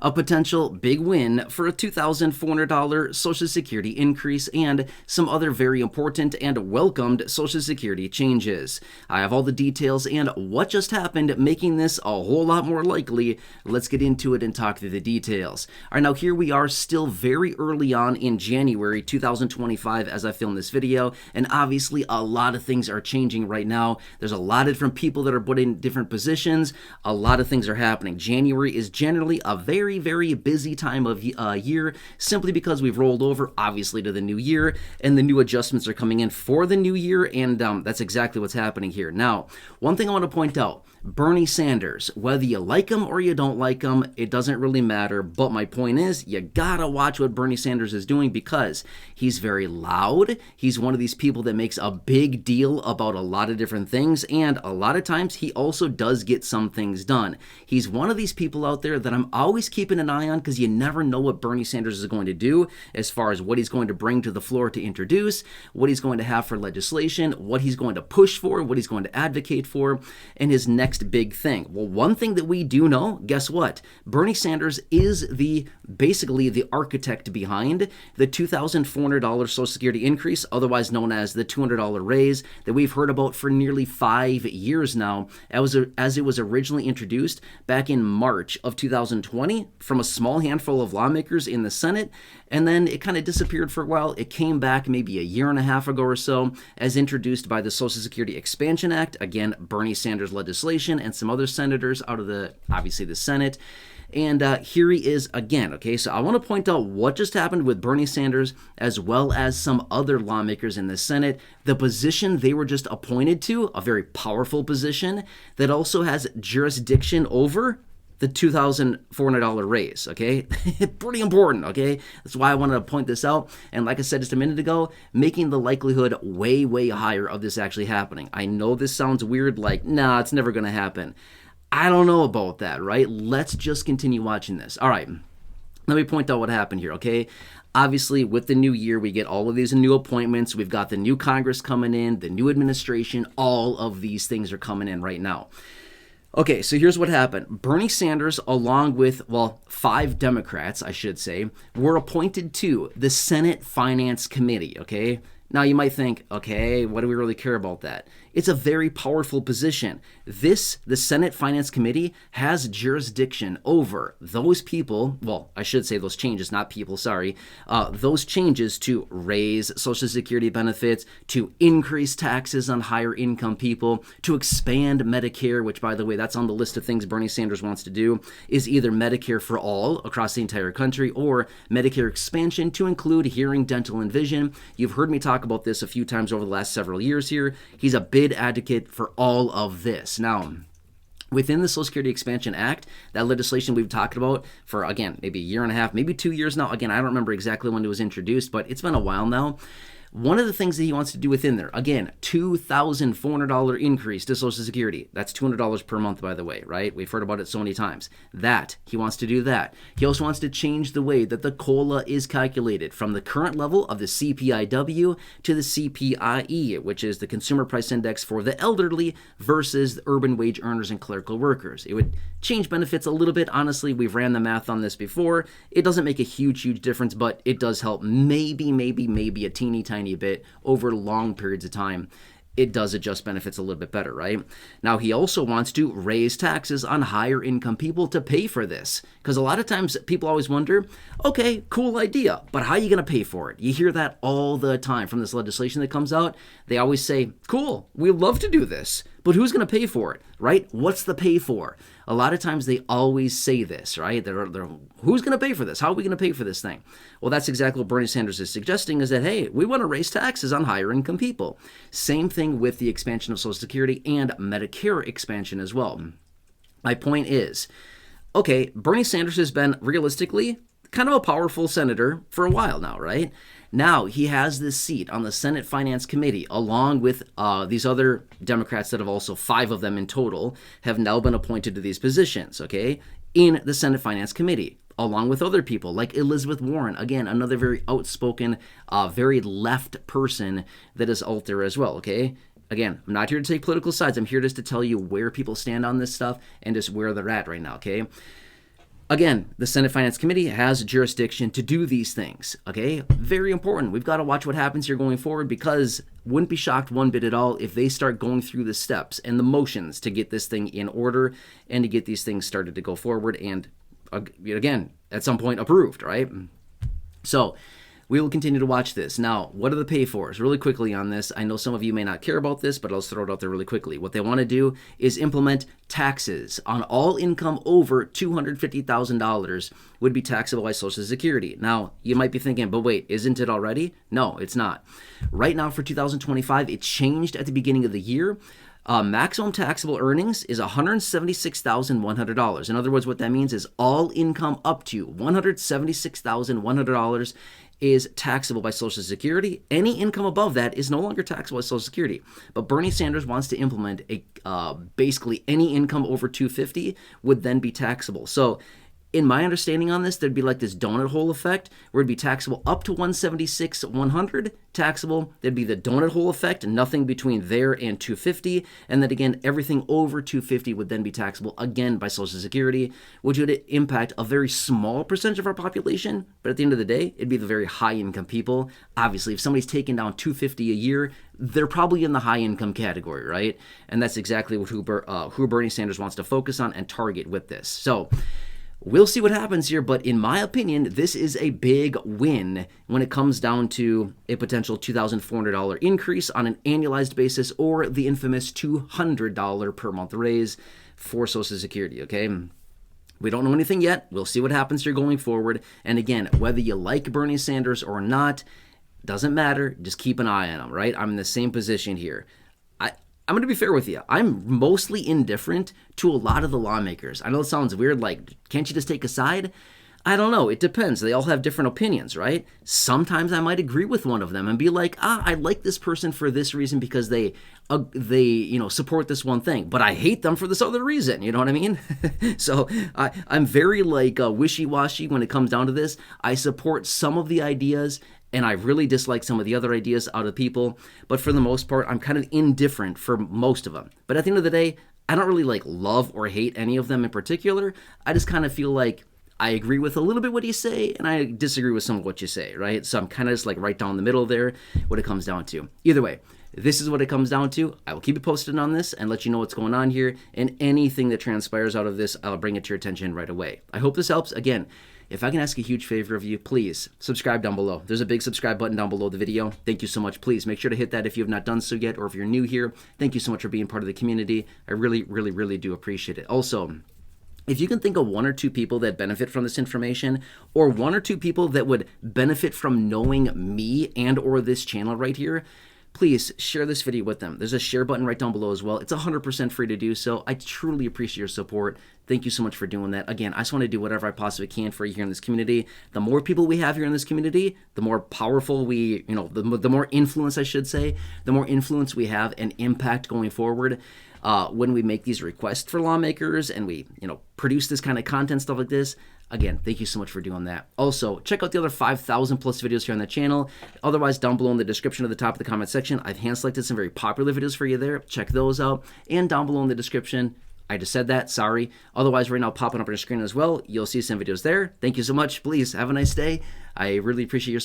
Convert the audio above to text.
a potential big win for a $2,400 Social Security increase, and some other very important and welcomed Social Security changes. I have all the details and what just happened, making this a whole lot more likely. Let's get into it and talk through the details. All right, now here we are still very early on in January 2025 as I film this video, and obviously a lot of things are changing right now. There's a lot of different people that are put in different positions. A lot of things are happening. January is generally a very, very busy time of year, simply because we've rolled over, obviously, to the new year, and the new adjustments are coming in for the new year, and that's exactly what's happening here. Now, one thing I want to point out, Bernie Sanders, whether you like him or you don't like him, it doesn't really matter, but my point is, you gotta watch what Bernie Sanders is doing because he's very loud. He's one of these people that makes a big deal about a lot of different things, and a lot of times he also does get some things done. He's one of these people out there that I'm always keeping an eye on because you never know what Bernie Sanders is going to do as far as what he's going to bring to the floor to introduce, what he's going to have for legislation, what he's going to push for, what he's going to advocate for, and his next big thing. Well, one thing that we do know, guess what? Bernie Sanders is basically the architect behind the $2,400 Social Security increase, otherwise known as the $200 raise that we've heard about for nearly 5 years now, as it was originally introduced back in March of 2020 from a small handful of lawmakers in the Senate, and then it kind of disappeared for a while. It came back maybe a year and a half ago or so as introduced by the Social Security Expansion Act, again, Bernie Sanders legislation and some other senators out of obviously the Senate. And here he is again, okay? So I want to point out what just happened with Bernie Sanders as well as some other lawmakers in the Senate. The position they were just appointed to, a very powerful position that also has jurisdiction over the $2,400 raise, okay? Pretty important, okay? That's why I wanted to point this out. And like I said just a minute ago, making the likelihood way, way higher of this actually happening. I know this sounds weird, like, nah, it's never going to happen. I don't know about that, right? Let's just continue watching this. All right, let me point out what happened here, okay? Obviously, with the new year, we get all of these new appointments. We've got the new Congress coming in, the new administration. All of these things are coming in right now. Okay, so here's what happened. Bernie Sanders, along with, 5 Democrats, I should say, were appointed to the Senate Finance Committee, okay? Now, you might think, okay, what do we really care about that? It's a very powerful position. The Senate Finance Committee has jurisdiction over those people, I should say those changes, not people, sorry, those changes to raise Social Security benefits, to increase taxes on higher income people, to expand Medicare, which, by the way, that's on the list of things Bernie Sanders wants to do, is either Medicare for all across the entire country or Medicare expansion to include hearing, dental, and vision. You've heard me talk about this a few times over the last several years here. He's a big advocate for all of this. Now, within the Social Security Expansion Act, that legislation we've talked about for, again, maybe a year and a half, maybe 2 years now. Again, I don't remember exactly when it was introduced, but it's been a while now. One of the things that he wants to do within there, again, $2,400 increase to Social Security. That's $200 per month, by the way, right? We've heard about it so many times. He wants to do that. He also wants to change the way that the COLA is calculated from the current level of the CPIW to the CPIE, which is the Consumer Price Index for the elderly versus the urban wage earners and clerical workers. It would change benefits a little bit. Honestly, we've ran the math on this before. It doesn't make a huge difference, but it does help maybe a teeny tiny bit over long periods of time. It does adjust benefits a little bit better, right? Now, he also wants to raise taxes on higher income people to pay for this. Because a lot of times people always wonder, okay, cool idea, but how are you going to pay for it? You hear that all the time from this legislation that comes out. They always say, cool, we'd love to do this, but who's going to pay for it, right? What's the pay for? A lot of times they always say this, right? Who's going to pay for this? How are we going to pay for this thing? Well, that's exactly what Bernie Sanders is suggesting, is that, hey, we want to raise taxes on higher income people. Same thing with the expansion of Social Security and Medicare expansion as well. My point is, okay, Bernie Sanders has been realistically kind of a powerful senator for a while now, right? Now he has this seat on the Senate Finance Committee, along with these other Democrats that have also 5 of them in total have now been appointed to these positions, okay, in the Senate Finance Committee, along with other people like Elizabeth Warren, again, another very outspoken, very left person that is out there as well, okay? Again, I'm not here to take political sides. I'm here just to tell you where people stand on this stuff and just where they're at right now, okay? Again, the Senate Finance Committee has jurisdiction to do these things, okay? Very important. We've got to watch what happens here going forward, because wouldn't be shocked one bit at all if they start going through the steps and the motions to get this thing in order and to get these things started to go forward and, again, at some point approved, right? So we will continue to watch this. Now, what are the pay-fors? Really quickly on this, I know some of you may not care about this, but I'll throw it out there really quickly. What they want to do is implement taxes on all income over $250,000 would be taxable by Social Security. Now, you might be thinking, but wait, isn't it already? No, it's not. Right now for 2025, it changed at the beginning of the year. Maximum taxable earnings is $176,100. In other words, what that means is all income up to $176,100 is taxable by Social Security. Any income above that is no longer taxable by Social Security. But Bernie Sanders wants to implement basically any income over 250 would then be taxable. So in my understanding on this, there'd be like this donut hole effect where it'd be taxable up to 176,100 taxable. There'd be the donut hole effect, nothing between there and 250. And then again, everything over 250 would then be taxable again by Social Security, which would impact a very small percentage of our population. But at the end of the day, it'd be the very high income people. Obviously, if somebody's taking down 250 a year, they're probably in the high income category, right? And that's exactly what who Bernie Sanders wants to focus on and target with this. So we'll see what happens here, but in my opinion, this is a big win when it comes down to a potential $2,400 increase on an annualized basis, or the infamous $200 per month raise for Social Security, okay? We don't know anything yet. We'll see what happens here going forward. And again, whether you like Bernie Sanders or not, doesn't matter. Just keep an eye on him, right? I'm in the same position here. I'm going to be fair with you. I'm mostly indifferent to a lot of the lawmakers. I know it sounds weird, like, can't you just take a side? I don't know. It depends. They all have different opinions, right? Sometimes I might agree with one of them and be like, I like this person for this reason because they support this one thing, but I hate them for this other reason. You know what I mean? So I'm very wishy-washy when it comes down to this. I support some of the ideas, and I really dislike some of the other ideas out of people. But for the most part, I'm kind of indifferent for most of them. But at the end of the day, I don't really love or hate any of them in particular. I just kind of feel like I agree with a little bit what you say, and I disagree with some of what you say, right? So I'm kind of just right down the middle there, what it comes down to. Either way, this is what it comes down to. I will keep you posted on this and let you know what's going on here, and anything that transpires out of this, I'll bring it to your attention right away. I hope this helps. Again, if I can ask a huge favor of you, please subscribe down below. There's a big subscribe button down below the video. Thank you so much. Please make sure to hit that if you have not done so yet, or if you're new here. Thank you so much for being part of the community. I really, really, really do appreciate it. Also, if you can think of one or two people that benefit from this information, or one or two people that would benefit from knowing me and or this channel right here, please share this video with them. There's a share button right down below as well. It's 100% free to do so. I truly appreciate your support. Thank you so much for doing that. Again, I just want to do whatever I possibly can for you here in this community. The more people we have here in this community, the more powerful the more influence, I should say, the more influence we have and impact going forward. When we make these requests for lawmakers and we, produce this kind of content, stuff like this. Again, thank you so much for doing that. Also, check out the other 5,000 plus videos here on the channel. Otherwise, down below in the description at the top of the comment section, I've hand selected some very popular videos for you there. Check those out. And down below in the description, I just said that, sorry. Otherwise, right now, popping up on your screen as well, you'll see some videos there. Thank you so much. Please have a nice day. I really appreciate your